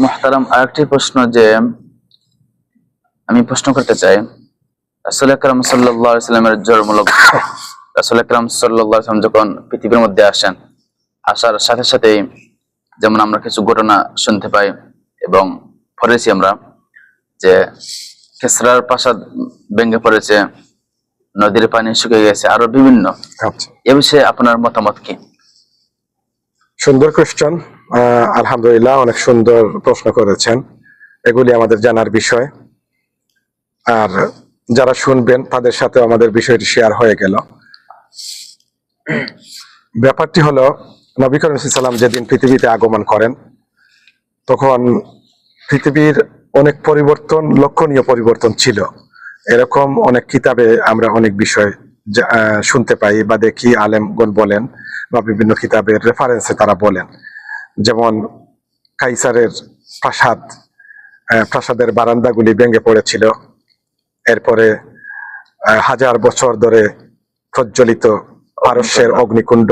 মুহতারাম, আরেকটি প্রশ্ন যে আমি প্রশ্ন করতে চাই, রাসূল আকরাম সাল্লাল্লাহু আলাইহি সাল্লামের জন্মলগ্ন, রাসূল আকরাম সাল্লাল্লাহু আলাইহি সাল্লাম যখন পৃথিবীর মধ্যে আসেন, আসার সাথে সাথেই যেমন আমরা কিছু ঘটনা শুনতে পাই এবং পড়েছি আমরা যে কিসরার প্রাসাদ ভেঙে পড়েছে, নদীর পানি শুকিয়ে গেছে, আরো বিভিন্ন। এ বিষয়ে আপনার মতামত কি? সুন্দর কোশ্চেন। আলহামদুলিল্লাহ, অনেক সুন্দর প্রশ্ন করেছেন। এগুলি আমাদের জানার বিষয়, আর যারা শুনবেন তাদের সাথে আমাদের বিষয়টি শেয়ার হয়ে গেল। ব্যাপারটি হলো, নবী করিম সাল্লাল্লাহু আলাইহি ওয়াসাল্লাম যেদিন পৃথিবীতে আগমন করেন তখন পৃথিবীর অনেক পরিবর্তন, লক্ষণীয় পরিবর্তন ছিল। এরকম অনেক কিতাবে আমরা অনেক বিষয় শুনতে পাই বা দেখি, আলেমগণ বলেন বা বিভিন্ন কিতাবের রেফারেন্সে তারা বলেন। যেমন কাইসারের প্রাসাদের বারান্দাগুলি ভেঙে পড়েছিল। এরপরে 1000 বছর ধরে প্রজ্বলিত পারস্যের অগ্নিকুণ্ড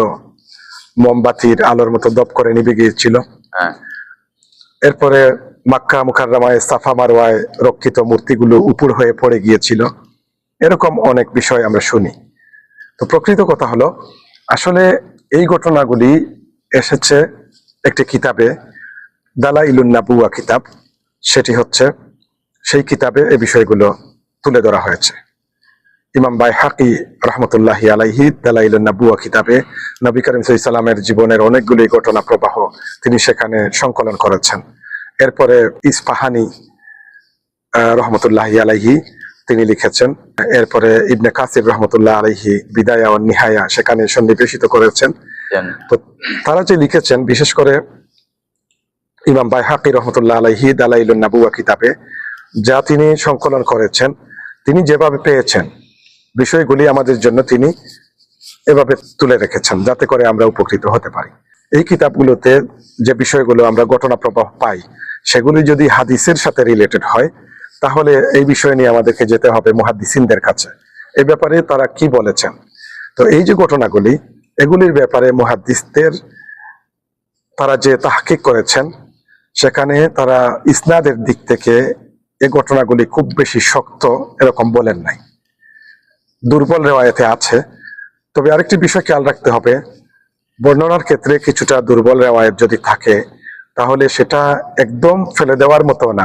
মোমবাতির আলোর মতো দপ করে নিভে গিয়েছিল। এরপরে মক্কা মুকাররমায় সাফা মারওয়ায় রক্ষিত মূর্তিগুলো উপর হয়ে পড়ে গিয়েছিল। এরকম অনেক বিষয় আমরা শুনি। তো প্রকৃত কথা হলো, আসলে এই ঘটনাগুলি এসেছে একটি কিতাবে, দালাইলুন নাবুওয়া কিতাব। সেটি হচ্ছে, সেই কিতাবে এই বিষয়গুলো তুলে ধরা হয়েছে। ইমাম বাইহাকি রহমতুল্লাহি আলাইহি দালাইলুন নাবুওয়া কিতাবে নবী করিম সাল্লাল্লাহু আলাইহি ওয়াসাল্লামের জীবনের অনেকগুলি ঘটনা প্রবাহ তিনি সেখানে সংকলন করেছেন। এরপরে ইসফাহানি রহমতুল্লাহি আলাইহি তিনি লিখেছেন। এরপরে ইবনে কাসির রহমতুল্লাহ আলাইহি বিদায়া ও নিহায়া সেখানে সন্নিবেশিত করেছেন। তো তারা যে লিখেছেন, বিশেষ করে ইমাম বাইহাকি রহমতুল্লাহ আলাইহি দালাইলুন নাবুওয়া কিতাবে যা তিনি সংকলন করেছেন, তিনি যেভাবে পেয়েছেন বিষয়গুলি আমাদের জন্য তিনি এভাবে তুলে রেখেছেন, যাতে করে আমরা উপকৃত হতে পারি। এই কিতাবগুলোতে যে বিষয়গুলো আমরা ঘটনা প্রবাহ পাই, সেগুলি যদি হাদিসের সাথে রিলেটেড হয়, তাহলে এই বিষয় নিয়ে আমাদেরকে যেতে হবে মুহাদ্দিসিনদের কাছে। এই ব্যাপারে তারা কি বলেছেন। তো এই যে ঘটনাগুলি, এগুলির ব্যাপারে মুহাদ্দিসদের তারা যে তাহকিক করেছেন, সেখানে তারা ইসনাদের দিক থেকে এই ঘটনাগুলি খুব বেশি শক্ত এরকম বলেন নাই, দুর্বল রেওয়ায়েতে আছে। তবে আরেকটি বিষয় খেয়াল রাখতে হবে, বর্ণনার ক্ষেত্রে কিছুটা দুর্বল রেওয়ায়েত যদি থাকে, তাহলে সেটা একদম ফেলে দেওয়ার মতো না।